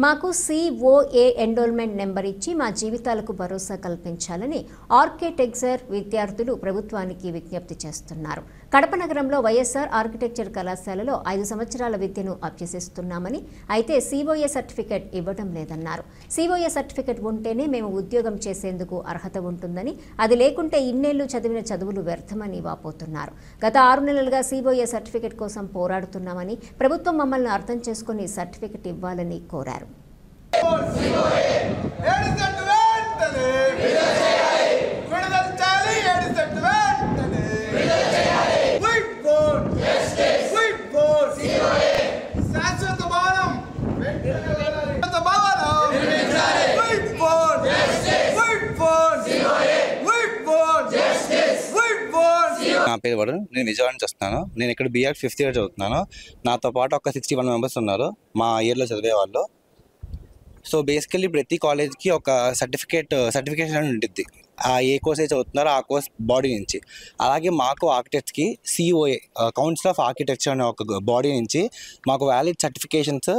మాకు COA enrolment number ఇచ్చి మా జీవితాలకు భరోసా కల్పించాలని ఆర్కిటెక్చర్ విద్యార్థులు ప్రభుత్వానికి విజ్ఞప్తి చేస్తున్నారు. కడప నగరంలో వైఎస్ఆర్ ఆర్కిటెక్చర్ కళాశాలలో 5 సంవత్సరాల విద్యను అభ్యసిస్తున్నామని, అయితే COA సర్టిఫికెట్ ఇవ్వడం లేదన్నారు. COA సర్టిఫికెట్ ఉంటేనే మేము ఉద్యోగం చేసేందుకు అర్హత ఉంటుందని, అది లేకుంటే ఇన్నేళ్లు చదివిన చదువులు వ్యర్థమని వాపోతున్నారు. గత 6 నెలలుగా COA సర్టిఫికెట్ కోసం పోరాడుతున్నామని, ప్రభుత్వం మమ్మల్ని అర్థం చేసుకుని సర్టిఫికెట్ ఇవ్వాలని కోరారు. నా పేరు వరుణ్, నేను విజయవాడ నుంచి వస్తున్నాను. నేను ఇక్కడ BAd 5th ఇయర్ చదువుతున్నాను. నాతో పాటు ఒక 61 మెంబర్స్ ఉన్నారు మా ఇయర్లో చదివే వాళ్ళు. సో బేసికలీ ప్రతి కాలేజ్కి ఒక సర్టిఫికేషన్ అని ఉంటుంది. ఏ కోర్స్ అయితే చదువుతున్నారో ఆ కోర్స్ బాడీ నుంచి. అలాగే మాకు ఆర్కిటెక్ట్స్కి COA కౌన్సిల్ ఆఫ్ ఆర్కిటెక్చర్ అనే ఒక బాడీ నుంచి మాకు valid certifications,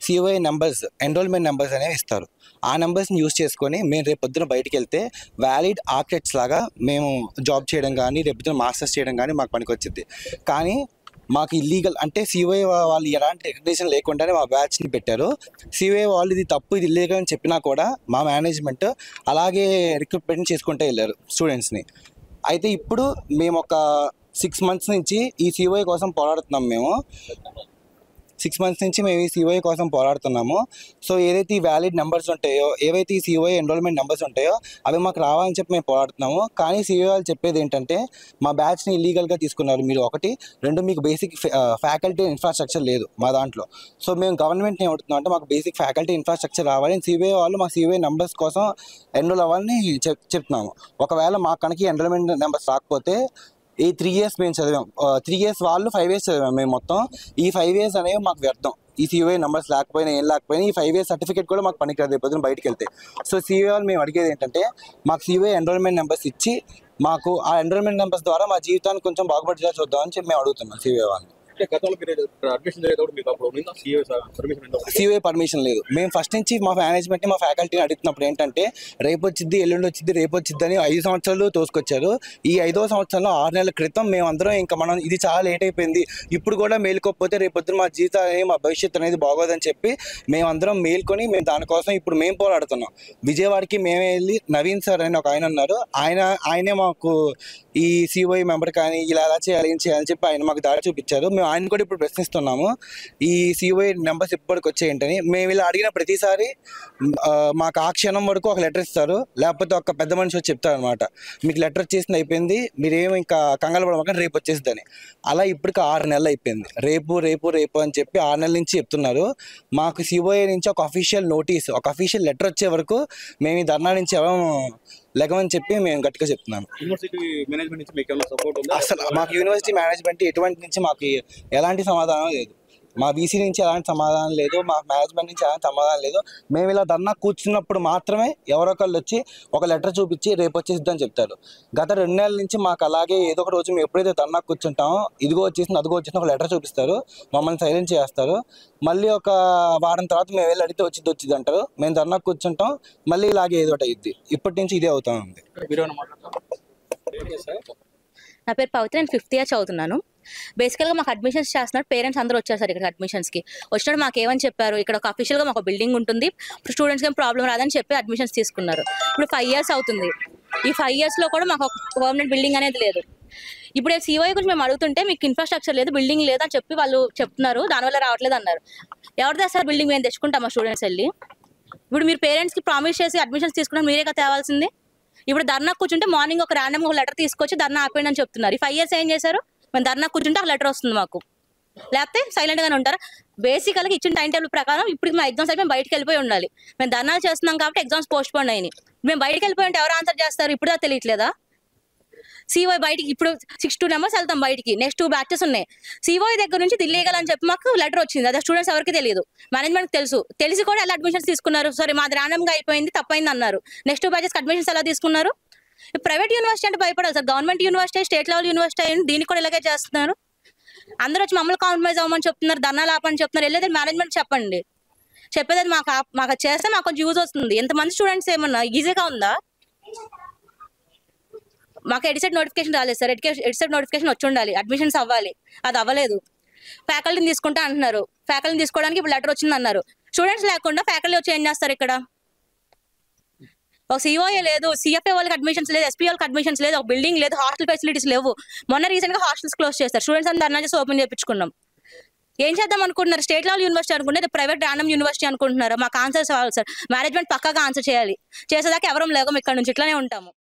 COA numbers, enrolment numbers అనేవి ఇస్తారు. ఆ నెంబర్స్ని యూజ్ చేసుకొని మేము రేపు పొద్దున బయటికి వెళ్తే వ్యాలిడ్ ఆర్కిటెక్ట్స్ లాగా మేము జాబ్ చేయడం కానీ, రేపు పొద్దున మాస్టర్స్ చేయడం కానీ మాకు పనికి వచ్చింది. కానీ మాకు ఇల్లీగల్ అంటే COA వాళ్ళు ఎలాంటి రికగ్నిషన్ లేకుండానే మా బ్యాచ్ని పెట్టారు. COA వాళ్ళు ఇది తప్పు, ఇది ఇల్లీగల్ అని చెప్పినా కూడా మా మేనేజ్మెంట్ అలాగే రిక్రూట్మెంట్ చేసుకుంటూ వెళ్ళారు స్టూడెంట్స్ని. అయితే ఇప్పుడు మేము ఒక 6 మంత్స్ నుంచి ఈ COA కోసం పోరాడుతున్నాం. మేము 6 మంత్స్ నుంచి మేము ఈ COA కోసం పోరాడుతున్నాము. సో ఏదైతే ఈ వ్యాలిడ్ నెంబర్స్ ఉంటాయో, ఏవైతే ఈ COA ఎన్రోల్మెంట్ నెంబర్స్ ఉంటాయో అవి మాకు రావాలని చెప్పి మేము పోరాడుతున్నాము. కానీ COA వాళ్ళు చెప్పేది ఏంటంటే మా బ్యాచ్ని ఇల్లీగల్గా తీసుకున్నారు మీరు, 1, 2 మీకు బేసిక్ ఫ్యాకల్టీ ఇన్ఫ్రాస్ట్రక్చర్ లేదు మా దాంట్లో. సో మేము గవర్నమెంట్ని ఏమవుతున్నాం అంటే మాకు బేసిక్ ఫ్యాకల్టీ ఇన్ఫ్రాస్ట్రక్చర్ రావాలి, COA వాళ్ళు మా COA నెంబర్స్ కోసం ఎన్రోల్ అవ్వాలని చెప్తున్నాము. ఒకవేళ మా కనుక ఎన్రోల్మెంట్ నెంబర్స్ రాకపోతే ఈ 3 years మేము చదివాం, 3 years వాళ్ళు 5 years చదివాం మేము మొత్తం. ఈ 5 years అనేవి మాకు వ్యర్థం. ఈ COA నెంబర్స్ లేకపోయినా ఏం లేకపోయినా ఈ 5 years సర్టిఫికేట్ కూడా మాకు పనికిరాదు రేపు పొద్దున బయటికి వెళ్తే. సో COA వాళ్ళు మేము అడిగేది ఏంటంటే మాకు COA ఎన్రోల్మెంట్ నెంబర్స్ ఇచ్చి మాకు ఆ ఎన్రోల్మెంట్ నెంబర్స్ ద్వారా మా జీవితాన్ని కొంచెం బాగుపడేలా చూద్దామని చెప్పి మేము అడుగుతున్నాం COA వాళ్ళని. COA పర్మిషన్ లేదు. మేము ఫస్ట్ నుంచి మా మేనేజ్మెంట్ని, మా ఫ్యాకల్టీని అడుగుతున్నప్పుడు ఏంటంటే రేపు వచ్చింది, ఎల్లుండి వచ్చింది, రేపు వచ్చింది అని 5 సంవత్సరాలు తోసుకొచ్చారు. ఈ 5వ సంవత్సరంలో 6 నెలల క్రితం మేమందరం ఇంకా ఇది చాలా లేట్ అయిపోయింది, ఇప్పుడు కూడా మేలుకోకపోతే రేపు పొద్దున మా జీవితం అనేది, మా భవిష్యత్తు అనేది బాగోదని చెప్పి మేమందరం మేల్కొని మేము దానికోసం ఇప్పుడు మేము పోరాడుతున్నాం. విజయవాడకి మేమే వెళ్ళి, నవీన్ సార్ అని ఒక ఆయన ఉన్నారు, ఆయనే మాకు ఈ COA మెంబర్ కానీ ఇలా ఎలా చేయాలి, ఏం చేయాలని చెప్పి ఆయన మాకు దారి చూపించారు. మేము ఆయన కూడా ఇప్పుడు ప్రశ్నిస్తున్నాము ఈ COA నెంబర్స్ ఇప్పటికి వచ్చేయంటని. మేము ఇలా అడిగిన ప్రతిసారి మాకు ఆ క్షణం వరకు ఒక లెటర్ ఇస్తారు, లేకపోతే ఒక పెద్ద మనిషి వచ్చి చెప్తారు అనమాట, మీకు లెటర్ వచ్చేసింది, అయిపోయింది, మీరేమో ఇంకా కంగారు పడమాకండి, రేపు వచ్చేస్తుందని. అలా ఇప్పటికి 6 నెలలు అయిపోయింది. రేపు రేపు రేపు అని చెప్పి 6 నెలల నుంచి చెప్తున్నారు. మాకు COA నుంచి ఒక అఫీషియల్ నోటీస్, ఒక అఫీషియల్ లెటర్ వచ్చే వరకు మేము ఈ ధర్నా నుంచి లెగమని చెప్పి మేము గట్టిగా చెప్తున్నాము. అసలు మాకు యూనివర్సిటీ మేనేజ్మెంట్ ఎటువంటి నుంచి మాకు ఎలాంటి సమాధానం లేదు. మా VC నుంచి ఎలాంటి సమాధానం లేదు, మా మేనేజ్మెంట్ నుంచి ఎలాంటి సమాధానం లేదు. మేము ఇలా ధర్నా కూర్చున్నప్పుడు మాత్రమే ఎవరో ఒకళ్ళు వచ్చి ఒక లెటర్ చూపించి రేపు వచ్చేసిద్దని చెప్తారు. గత 2 నెలల నుంచి మాకు అలాగే ఏదో ఒక రోజు మేము ఎప్పుడైతే ధర్నా కూర్చుంటామో ఇదిగో వచ్చేసింది, అదిగో వచ్చేసింది, ఒక లెటర్ చూపిస్తారు, మమ్మల్ని సైలెంట్ చేస్తారు. మళ్ళీ ఒక వారం తర్వాత మేము వెళ్ళి అడిగితే వచ్చింది అంటారు. మేము ధర్నా కూర్చుంటాం, మళ్ళీ ఇలాగే ఏదో ఒకటి అయ్యిద్ది. ఇప్పటి నుంచి ఇదే అవుతా ఉంది. నా పేరు పవిత్ర, నేను 5th ఇయర్ చదువుతున్నాను. బేసికల్గా మాకు అడ్మిషన్స్ చేస్తున్నారు, పేరెంట్స్ అందరూ వచ్చారు సార్ ఇక్కడ అడ్మిషన్స్కి. వచ్చినప్పుడు మాకు ఏమని చెప్పారు, ఇక్కడ ఒక అఫీషియల్గా మాకు బిల్డింగ్ ఉంటుంది, స్టూడెంట్స్కి ఏం ప్రాబ్లం రాదని చెప్పి అడ్మిషన్స్ తీసుకున్నారు. ఇప్పుడు 5 years అవుతుంది. ఈ 5 yearsలో కూడా మాకు పర్మనెంట్ బిల్డింగ్ అనేది లేదు. ఇప్పుడు COA గురించి మేము అడుగుతుంటే మీకు ఇన్ఫ్రాస్ట్రక్చర్ లేదు, బిల్డింగ్ లేదు అని చెప్పి వాళ్ళు చెప్తున్నారు, దానివల్ల రావట్లేదు అన్నారు. ఎవరు తెస్తారు బిల్డింగ్? మేము తెచ్చుకుంటాం మా స్టూడెంట్స్ వెళ్ళి. ఇప్పుడు మీరు పేరెంట్స్కి ప్రామిస్ చేసి అడ్మిషన్స్ తీసుకున్నారు, మీరేగా తేవాల్సింది. ఇప్పుడు ధర్నా కూర్చుంటే మార్నింగ్ ఒక ర్యాండమ్గా ఒక లెటర్ తీసుకొచ్చి ధర్నా ఆపేయండి అని చెప్తున్నారు. ఈ 5 years ఏం చేశారు? మేము ధర్నా కూర్చుంటే ఒక లెటర్ వస్తుంది మాకు, లేకపోతే సైలెంట్గానే ఉంటారు. బేసికల్గా ఇచ్చిన టైం టేబుల్ ప్రకారం ఇప్పుడు మా ఎగ్జామ్స్ అయిపోయి మేము బయటకు వెళ్ళిపోయి ఉండాలి. మేము ధర్నాలు చేస్తున్నాం కాబట్టి ఎగ్జామ్స్ పోస్ట్ పోన్ అయినాయి. మేము బయటకు వెళ్ళిపోయి ఉంటే ఎవరు ఆన్సర్ చేస్తారు? ఇప్పుడు తెలియట్లేదా? COA బయటికి ఇప్పుడు 62 members వెళ్తాం బయటికి, నెక్స్ట్ 2 batches ఉన్నాయి. COA దగ్గర నుంచి ఇల్లీగల్ అని చెప్పి మాకు లెటర్ వచ్చింది, అదే స్టూడెంట్స్ ఎవరికి తెలియదు, మేనేజ్మెంట్ తెలిసి కూడా ఎలా అడ్మిషన్స్ తీసుకున్నారు? సారీ మాది ర్యాండమ్గా అయిపోయింది, తప్పైంది అన్నారు. నెక్స్ట్ 2 batches అడ్మిషన్స్ ఎలా తీసుకున్నారు? ప్రైవేట్ యూనివర్సిటీ అంటే భయపడాలి sir, government university, state level university అయ్యింది, దీనికి కూడా ఇలాగే చేస్తున్నారు. అందరూ వచ్చి మమ్మల్ని కాంప్రమైజ్ అవ్వమని చెప్తున్నారు, ధర్నాలు ఆపని చెప్తున్నారు. వెళ్ళేది మేనేజ్మెంట్ చెప్పండి. చెప్పేది మాకు చేస్తే మాకు కొంచెం యూజ్ వస్తుంది. ఎంతమంది స్టూడెంట్స్ ఏమన్నా ఈజీగా ఉందా? మాకు ఎడిసెట్ నోటిఫికేషన్ రాలేదు సార్. ఎడిసెట్ నోటిఫికేషన్ వచ్చి ఉండాలి, అడ్మిషన్స్ అవ్వాలి, అది అవ్వలేదు. ఫ్యాకల్టీని తీసుకుంటా అంటున్నారు. ఫ్యాకల్టీని తీసుకోవడానికి ఇప్పుడు లెటర్ వచ్చింది అన్నారు. స్టూడెంట్స్ లేకుండా ఫ్యాకల్టీ వచ్చి ఏం చేస్తారు? ఇక్కడ ఒక సిఓఏ లేదు, సిఎఫ్ఏ వాళ్ళకి అడ్మిషన్స్ లేదు, ఎస్పీ వాళ్ళకి అడ్మిషన్స్ లేదు, ఒక బిల్డింగ్ లేదు, హాస్టల్ ఫెసిలిటీస్ లేవు. మొన్న రీసెంట్ గా హాస్టల్స్ క్లోజ్ చేస్తారు. స్టూడెంట్స్ అందరూ ధర్నా చేసి ఓపెన్ చేయించుకున్నాం. ఏం చేద్దాం అనుకుంటున్నారు? స్టేట్ లెవెల్ యూనివర్సిటీ అనుకుంటే ప్రైవేట్ ర్యాండమ్ యూనివర్సిటీ అనుకుంటున్నారు. మాకు ఆన్సర్స్ కావాలి సార్. మేనేజ్మెంట్ పక్కాగా ఆన్సర్ చేయాలి. చేసేదాకా ఎవరం లేకం ఇక్కడ నుంచి ఇట్లానే ఉంటాము.